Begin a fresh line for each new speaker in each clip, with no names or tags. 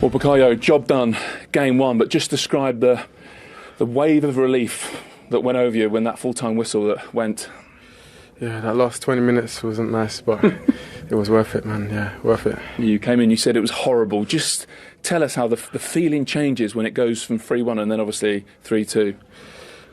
Well, Bukayo, job done, game one, but just describe the wave of relief that went over you when that full-time whistle that went.
Yeah, that last 20 minutes wasn't nice, but it was worth it, man. Yeah, worth it.
You came in, you said it was horrible. Just tell us how the feeling changes when it goes from 3-1 and then obviously 3-2.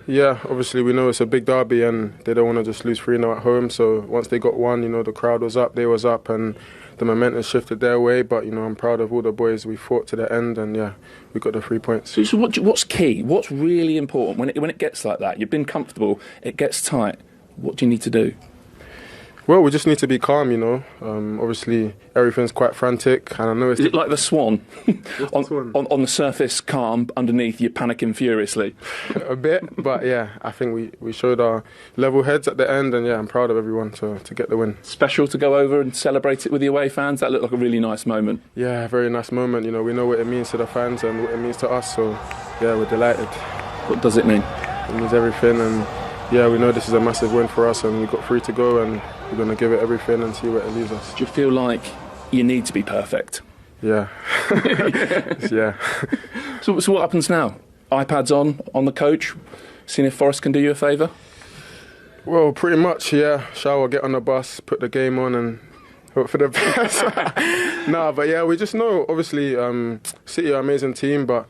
Yeah, obviously we know it's a big derby and they don't want to just lose 3-0 at home. So once they got one, the crowd was up, they was up, and the momentum shifted their way. But, I'm proud of all the boys. We fought to the end and, yeah, we got the 3 points.
So what's key? What's really important? When it gets like that, you've been comfortable, it gets tight, what do you need to do?
Well, we just need to be calm, Obviously, everything's quite frantic, and I know it's...
Is it like the Swan?
the Swan?
On the surface, calm, underneath, you're panicking furiously.
A bit, but yeah, I think we showed our level heads at the end, and yeah, I'm proud of everyone to get the win.
Special to go over and celebrate it with the away fans? That looked like a really nice moment.
Yeah, very nice moment. We know what it means to the fans and what it means to us, so yeah, we're delighted.
What does it mean?
It means everything, and yeah, we know this is a massive win for us, and we've got 3 to go, and we're going to give it everything and see where it leaves us.
Do you feel like you need to be perfect?
Yeah. Yeah.
So what happens now? iPad's on the coach, seeing if Forest can do you a favour?
Well, pretty much, yeah. Shower, get on the bus, put the game on and hope for the best. But yeah, we just know, obviously, City are an amazing team, but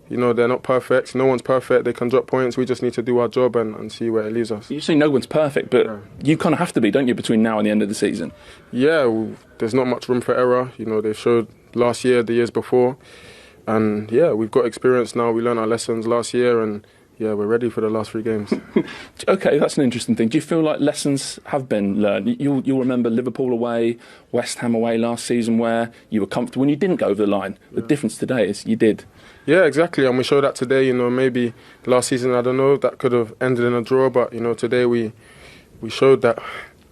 they're not perfect. No one's perfect. They can drop points. We just need to do our job and see where it leaves us.
You say no one's perfect, but you kind of have to be, don't you, between now and the end of the season?
Yeah, there's not much room for error. They showed last year, the years before. And yeah, we've got experience now. We learned our lessons last year and yeah, we're ready for the last 3 games.
OK, that's an interesting thing. Do you feel like lessons have been learned? You'll remember Liverpool away, West Ham away last season where you were comfortable and you didn't go over the line. The difference today is you did.
Yeah, exactly. And we showed that today. Maybe last season, I don't know, that could have ended in a draw. But, today we showed that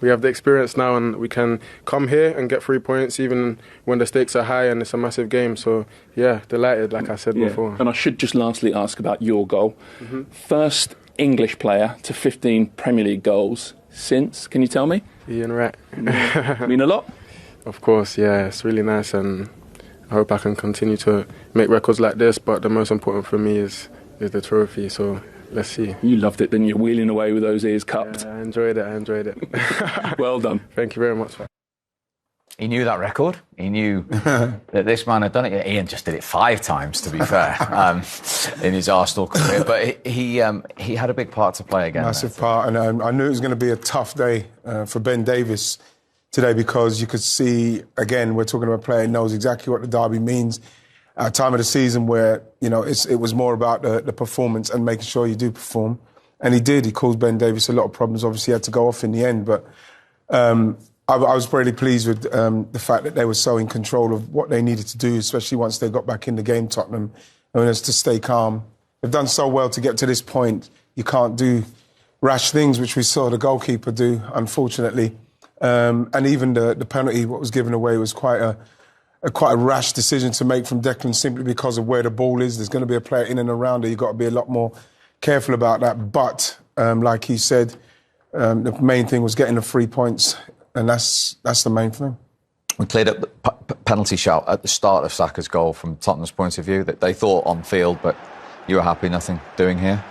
we have the experience now and we can come here and get 3 points even when the stakes are high and it's a massive game. So, yeah, delighted, like I said before.
And I should just lastly ask about your goal. First English player to 15 Premier League goals since, can you tell me?
Ian Wright.
Mean a lot?
Of course, yeah, it's really nice and I hope I can continue to make records like this, but the most important for me is the trophy, so let's see.
You loved it, didn't you? Wheeling away with those ears cupped.
Yeah, I enjoyed it.
Well done.
Thank you very much.
He knew that record. He knew that this man had done it. Ian just did it 5 times, to be fair, in his Arsenal career. But he had a big part to play again.
Massive part, and I knew it was going to be a tough day for Ben Davies today because you could see, again, we're talking about a player who knows exactly what the derby means at a time of the season where, it was more about the performance and making sure you do perform. And he did. He caused Ben Davies a lot of problems. Obviously, he had to go off in the end. But I was really pleased with the fact that they were so in control of what they needed to do, especially once they got back in the game, Tottenham. It's to stay calm. They've done so well to get to this point. You can't do rash things, which we saw the goalkeeper do, unfortunately. And even the penalty, what was given away, was quite a rash decision to make from Declan simply because of where the ball is. There's going to be a player in and around it. You've got to be a lot more careful about that. But, like he said, the main thing was getting the 3 points, and that's the main thing.
We cleared up the penalty shout at the start of Saka's goal from Tottenham's point of view that they thought on field, but you were happy nothing doing here?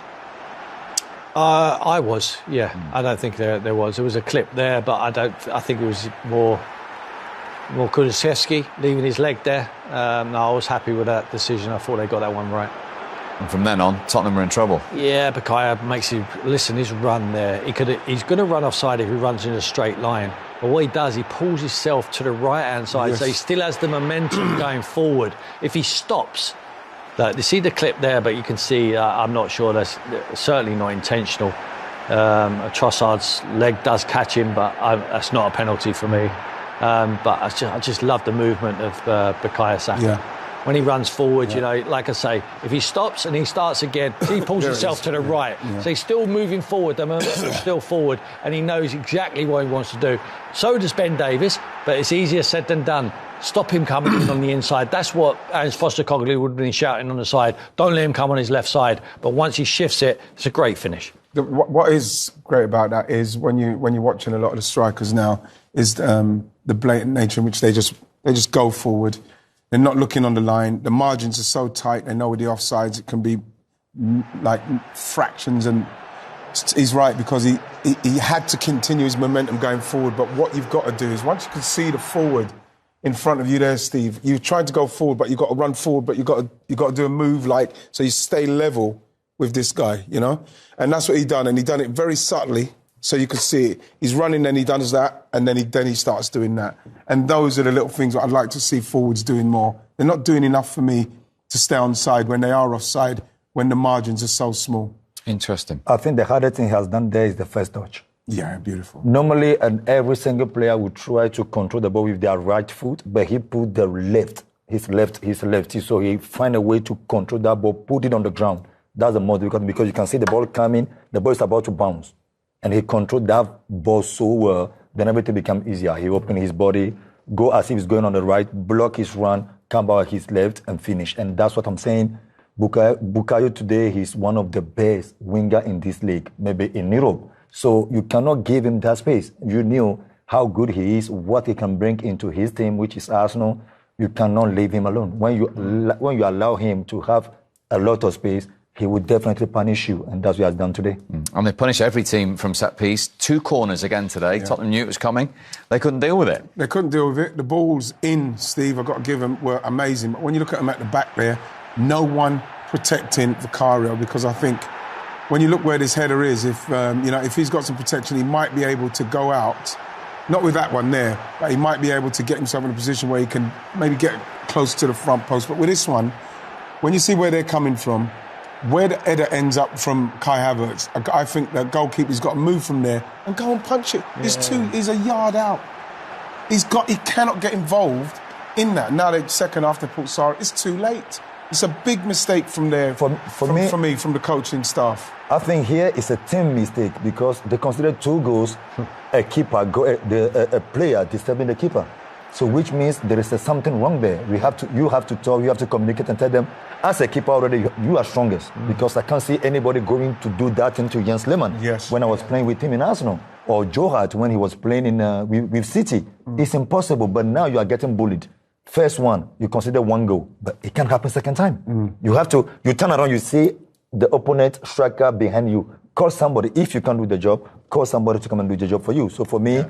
I was, yeah. I don't think there was. There was a clip there, but I think it was more Kulusevski leaving his leg there. No, I was happy with that decision. I thought they got that one right.
And from then on, Tottenham were in trouble.
Yeah, Bukayo makes him listen. His run there, he's going to run offside if he runs in a straight line. But what he does, he pulls himself to the right-hand side, so he still has the momentum going forward. If he stops, you see the clip there, but you can see, I'm not sure, that's certainly not intentional. Trossard's leg does catch him, but that's not a penalty for me. But I just love the movement of Bukayo Saka.
Yeah.
When he runs forward, like I say, if he stops and he starts again, he pulls himself to the right. Yeah. So he's still moving forward, the momentum's still forward, and he knows exactly what he wants to do. So does Ben Davies, but it's easier said than done. Stop him coming in on the inside. That's what Ernst Foster-Cogley would have been shouting on the side. Don't let him come on his left side. But once he shifts it, it's a great finish.
What is great about that is when you're watching a lot of the strikers now is the blatant nature in which they just go forward. They're not looking on the line. The margins are so tight. They know with the offsides it can be like fractions. And he's right, because he had to continue his momentum going forward. But what you've got to do is, once you can see the forward in front of you there, Steve, you tried to go forward, but you've got to run forward, but you've got to do a move so you stay level with this guy, you know? And that's what he done, and he done it very subtly, so you could see it. He's running, and he does that, and then he starts doing that. And those are the little things that I'd like to see forwards doing more. They're not doing enough for me to stay onside when they are offside, when the margins are so small.
Interesting.
I think the hardest thing he has done there is the first touch.
Yeah, beautiful.
Normally, and every single player would try to control the ball with their right foot, but he put his lefty, so he find a way to control that ball, put it on the ground. That's the most difficult, because you can see the ball coming, the ball is about to bounce, and he controlled that ball so well, then everything becomes easier. He opened his body, go as if he's going on the right, block his run, come back his left, and finish. And that's what I'm saying. Bukayo today, he's one of the best winger in this league, maybe in Europe. So you cannot give him that space. You knew how good he is, what he can bring into his team, which is Arsenal. You cannot leave him alone. When you allow him to have a lot of space, he would definitely punish you, and that's what he has done today.
And they punish every team from set piece. 2 corners again today. Yeah. Tottenham knew it was coming. They couldn't deal with it.
They couldn't deal with it. The balls in, Steve, I've got to give them, were amazing. But when you look at them at the back there, no one protecting Vicario, because I think when you look where this header is, if he's got some protection, he might be able to go out. Not with that one there, but he might be able to get himself in a position where he can maybe get close to the front post. But with this one, when you see where they're coming from, where the header ends up from Kai Havertz, I think the goalkeeper's got to move from there and go and punch it. Yeah. He's a yard out. He cannot get involved in that. Now the second after Pulsar, it's too late. It's a big mistake from there, from the coaching staff.
I think here it's a team mistake, because they consider 2 goals, a player disturbing the keeper. So which means there is something wrong there. You have to talk, you have to communicate and tell them, as a keeper already, you are strongest, because I can't see anybody going to do that into Jens Lehmann.
Yes.
When I was playing with him in Arsenal, or Joe Hart when he was playing with City. It's impossible, but now you are getting bullied. First one, you consider 1 goal, but it can't happen second time. You turn around, you see the opponent striker behind you. Call somebody. If you can't do the job, call somebody to come and do the job for you. So for me,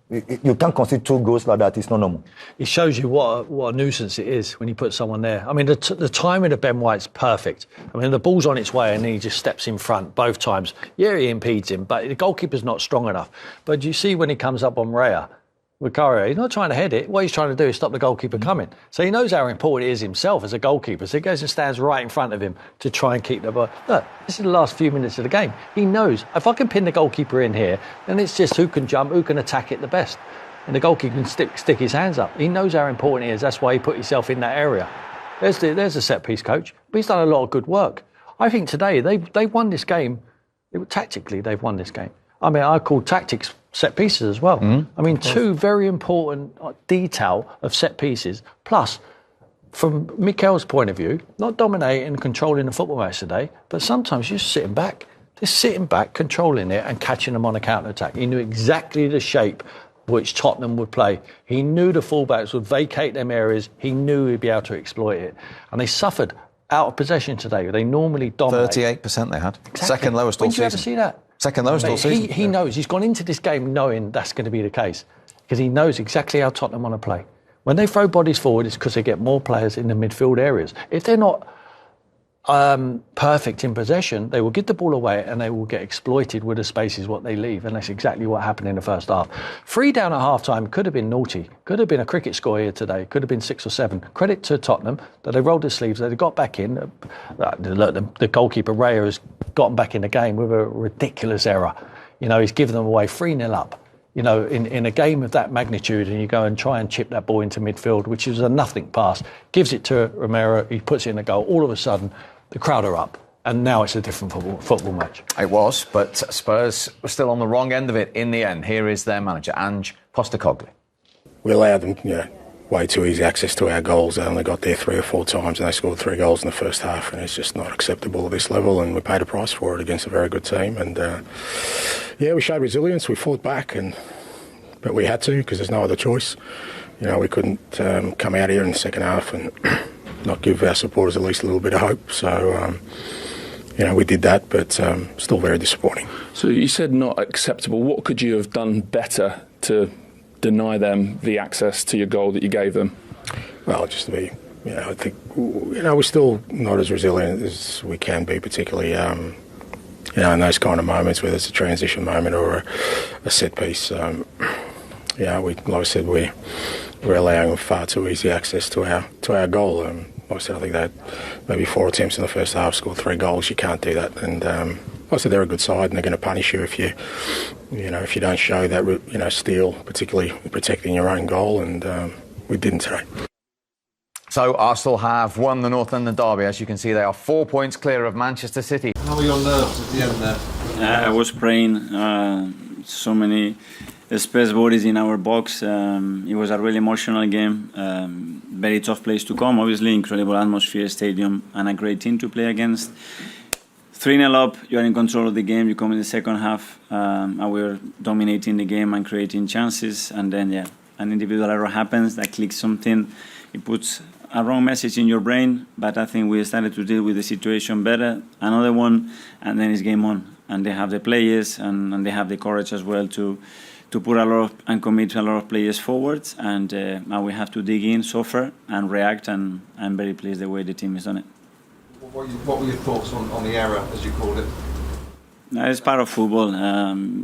you can't concede 2 goals like that. It's not normal.
It shows you what a nuisance it is when you put someone there. I mean, the timing of Ben White's perfect. I mean, the ball's on its way and then he just steps in front both times. Yeah, he impedes him, but the goalkeeper's not strong enough. But you see when he comes up on Raya, Vicario, he's not trying to head it. What he's trying to do is stop the goalkeeper coming. So he knows how important it is himself as a goalkeeper. So he goes and stands right in front of him to try and keep the ball. Look, this is the last few minutes of the game. He knows, if I can pin the goalkeeper in here, then it's just who can jump, who can attack it the best. And the goalkeeper can stick his hands up. He knows how important it is. That's why he put himself in that area. There's a set-piece coach. But he's done a lot of good work. I think today they won this game. Tactically, they've won this game. I mean, I call tactics set pieces as well. I mean, 2 very important detail of set pieces. Plus, from Mikel's point of view, not dominating and controlling the football match today, but sometimes just sitting back, controlling it and catching them on a counter-attack. He knew exactly the shape which Tottenham would play. He knew the fullbacks would vacate them areas. He knew he'd be able to exploit it. And they suffered out of possession today. They normally dominate.
38% they had.
Exactly.
Second lowest all season.
When did you ever see that?
Second lowest all season.
He knows. He's gone into this game knowing that's going to be the case, because he knows exactly how Tottenham want to play. When they throw bodies forward, it's because they get more players in the midfield areas. If they're not perfect in possession, they will give the ball away and they will get exploited with the spaces what they leave, and that's exactly what happened in the first half. 3 down at half-time could have been naughty, could have been a cricket score here today, could have been 6 or 7. Credit to Tottenham that they rolled their sleeves, they got back in. The goalkeeper Raya has gotten back in the game with a ridiculous error. You know, he's given them away 3-0 up. You know, in a game of that magnitude, and you go and try and chip that ball into midfield, which is a nothing pass, gives it to Romero, he puts it in the goal. All of a sudden, the crowd are up, and now it's a different football match.
It was, but Spurs were still on the wrong end of it in the end. Here is their manager, Ange Postecoglou.
We allowed them, way too easy access to our goals. They only got there 3 or 4 times, and they scored 3 goals in the first half, and it's just not acceptable at this level, and we paid a price for it against a very good team. And we showed resilience. We fought back, but we had to, because there's no other choice. we couldn't come out here in the second half and not give our supporters at least a little bit of hope. So, we did that, but still very disappointing.
So you said not acceptable. What could you have done better to deny them the access to your goal that you gave them?
Well, just to be, I think, we're still not as resilient as we can be, particularly, in those kind of moments, whether it's a transition moment or a set piece. Like I said, we're allowing far too easy access to our goal. Like I said, I think they had maybe 4 attempts in the first half, scored 3 goals. You can't do that. And like I said, they're a good side, and they're going to punish you if you don't show that, steel, particularly protecting your own goal. And we didn't today.
So Arsenal have won the North London derby. As you can see, they are 4 points clear of Manchester City.
How were your nerves at the end there?
I was praying. So many space bodies in our box. It was a really emotional game. Very tough place to come. Obviously, incredible atmosphere, stadium, and a great team to play against. 3-0 up, you are in control of the game. You come in the second half, and we're dominating the game and creating chances. And then, an individual error happens that clicks something. It puts a wrong message in your brain. But I think we started to deal with the situation better. Another one, and then it's game on. And they have the players, and they have the courage as well to put a lot of, and commit a lot of players forward. And now we have to dig in, suffer, and react. And I'm very pleased the way the team has done it.
What were your thoughts on the error, as you called it?
It's part of football.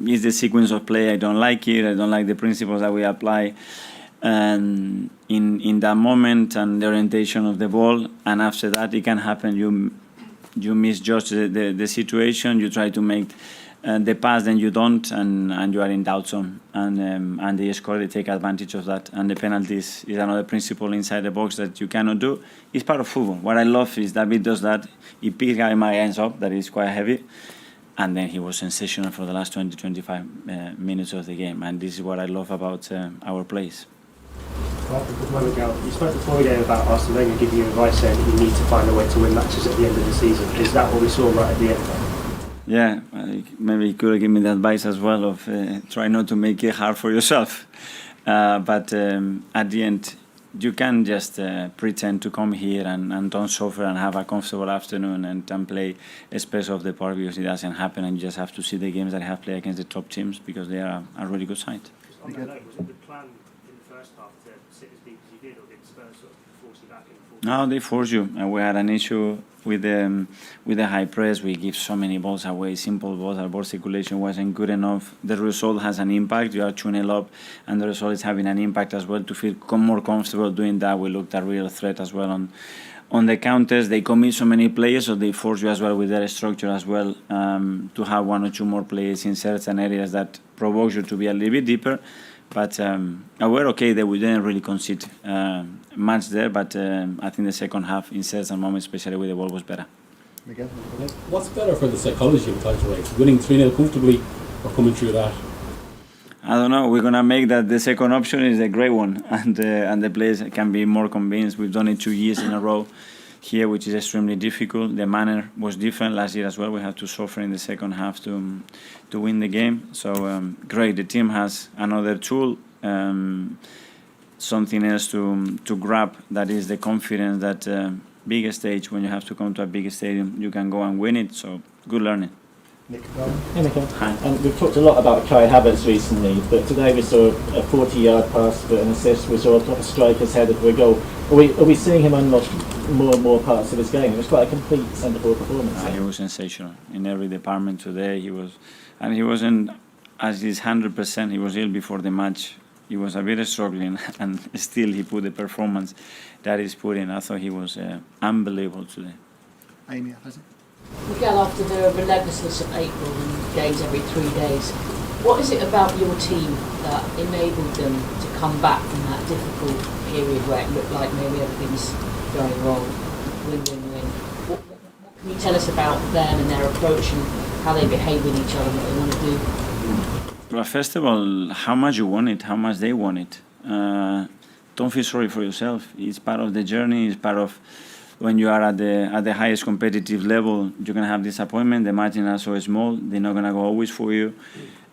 It's the sequence of play. I don't like it. I don't like the principles that we apply in that moment and the orientation of the ball. And after that, it can happen. You misjudge the situation. You try to make the pass, then you don't, and you are in doubt zone. And they score. They take advantage of that. And the penalties is another principle inside the box that you cannot do. It's part of football. What I love is David does that. He picks my hands up. That is quite heavy. And then he was sensational for the last 20-25 minutes of the game. And this is what I love about our plays.
You spoke before the game about Arsene Wenger giving you advice saying that you need to find a way to win matches at the end of the season. Is that what we saw right at the end?
Yeah, maybe he could have given me the advice as well of try not to make it hard for yourself. But at the end, you can't just pretend to come here and don't suffer and have a comfortable afternoon and play a space of the park, because it doesn't happen, and you just have to see the games that have played against the top teams, because they are a really good side.
On that note, was it the plan in the first half to sit as deep as you did, or did Spurs sort of force you back in?
No, they force you. We had an issue with the high press. We give so many balls away, simple balls. Our ball circulation wasn't good enough. The result has an impact. You are 2-0 up, and the result is having an impact as well. To feel more comfortable doing that, we looked at real threat as well on the counters. They commit so many players, so they force you as well with their structure as well to have 1 or 2 more players in certain areas that provokes you to be a little bit deeper. But we're okay that we didn't really concede much there, but I think the second half, in certain moments, especially with the ball, was better.
Again.
What's better for the psychology of title race? Winning 3-0 comfortably or coming through that?
I don't know. We're going to make that the second option is a great one, and the players can be more convinced. We've done it 2 years in a row here, which is extremely difficult. The manner was different last year as well. We had to suffer in the second half to win the game. So great. The team has another tool, something else to grab. That is the confidence that bigger stage, when you have to come to a bigger stadium, you can go and win it. So good learning.
Nick.
Hi.
We've talked a lot about Kai Havertz recently, but today we saw a 40-yard pass for an assist. We saw a striker's header for a goal. Are we seeing him unlock more and more parts of his game? It was quite a complete centre-forward performance.
He was sensational in every department today. He wasn't as his 100%. He was ill before the match. He was a bit struggling, and still he put the performance that he's put in. I thought he was unbelievable today.
Amy, has it?
Miguel, after the relentlessness of April and games every 3 days, what is it about your team that enabled them to come back from that difficult period where it looked like maybe everything's going wrong? Win. What can you tell us about them and their approach and how they behave with each other and what they want to do?
Well, first of all, how much you want it, how much they want it. Don't feel sorry for yourself. It's part of the journey. It's part of when you are at the highest competitive level. You're gonna have disappointment. The margins are so small; they're not gonna go always for you.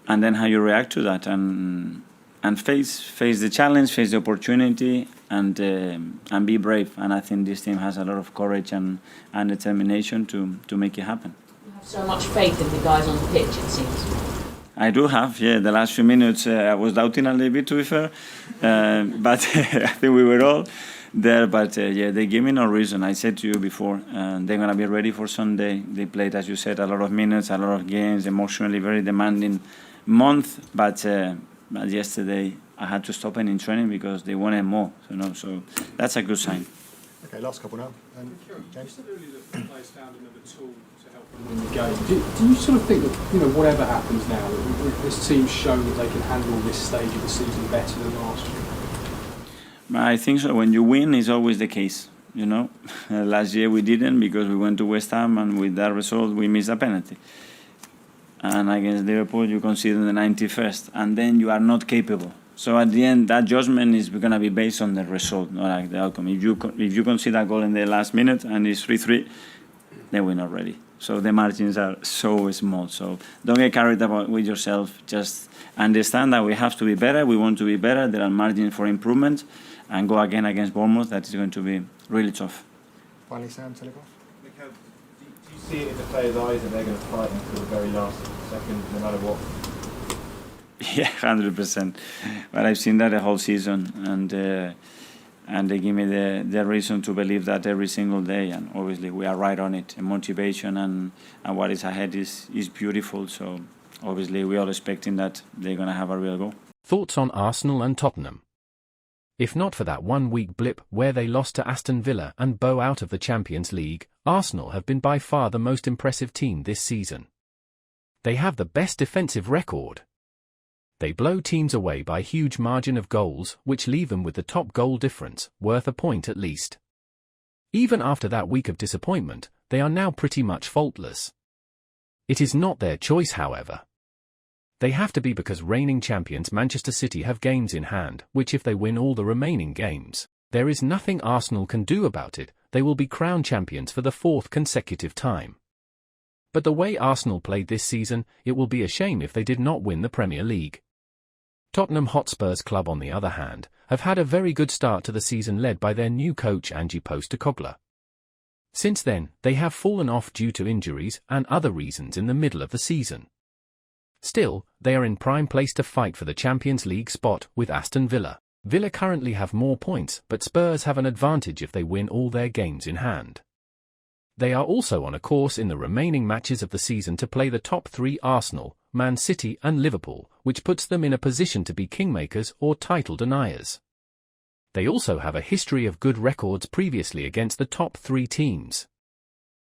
And then how you react to that. And and face the challenge, face the opportunity, and be brave. And I think this team has a lot of courage and determination to make it happen.
You have so much faith in the guys on the pitch, it seems.
I do have, yeah. The last few minutes I was doubting a little bit, to be fair, but I think we were all there. But yeah, they gave me no reason. I said to you before, they're gonna be ready for Sunday. They played, as you said, a lot of minutes, a lot of games, emotionally very demanding month. But yesterday I had to stop in training because they wanted more. So that's a good sign.
Okay, last couple now. James.
In the game. Do you sort of think that, whatever happens now, that this team's shown that they can handle this stage of the season better than last year?
I think so. When you win, it's always the case. Last year we didn't because we went to West Ham and with that result we missed a penalty. And against Liverpool you concede in the 91st and then you are not capable. So at the end that judgment is going to be based on the result, not like the outcome. If you concede a goal in the last minute and it's 3-3, then we're not ready. So the margins are so small. So don't get carried away with yourself. Just understand that we have to be better. We want to be better. There are margins for improvement. And go again against Bournemouth. That is going to be really tough.
Finally, Sam, Telegraph.
Mikel, do you see it in the players' eyes that they're going to fight until the very last second, no matter what?
Yeah, 100%. But I've seen that the whole season. And they give me the reason to believe that every single day, and obviously we are right on it. And motivation and what is ahead is beautiful. So obviously we're all expecting that they're going to have a real go.
Thoughts on Arsenal and Tottenham? If not for that 1 week blip where they lost to Aston Villa and bow out of the Champions League, Arsenal have been by far the most impressive team this season. They have the best defensive record. They blow teams away by huge margin of goals, which leave them with the top goal difference, worth a point at least. Even after that week of disappointment, they are now pretty much faultless. It is not their choice, however. They have to be because reigning champions Manchester City have games in hand, which if they win all the remaining games, there is nothing Arsenal can do about it. They will be crowned champions for the 4th consecutive time. But the way Arsenal played this season, it will be a shame if they did not win the Premier League. Tottenham Hotspurs club, on the other hand, have had a very good start to the season led by their new coach Ange Postecoglou. Since then, they have fallen off due to injuries and other reasons in the middle of the season. Still, they are in prime place to fight for the Champions League spot with Aston Villa. Villa currently have more points, but Spurs have an advantage if they win all their games in hand. They are also on a course in the remaining matches of the season to play the top 3 Arsenal, Man City and Liverpool, which puts them in a position to be kingmakers or title deniers. They also have a history of good records previously against the top 3 teams.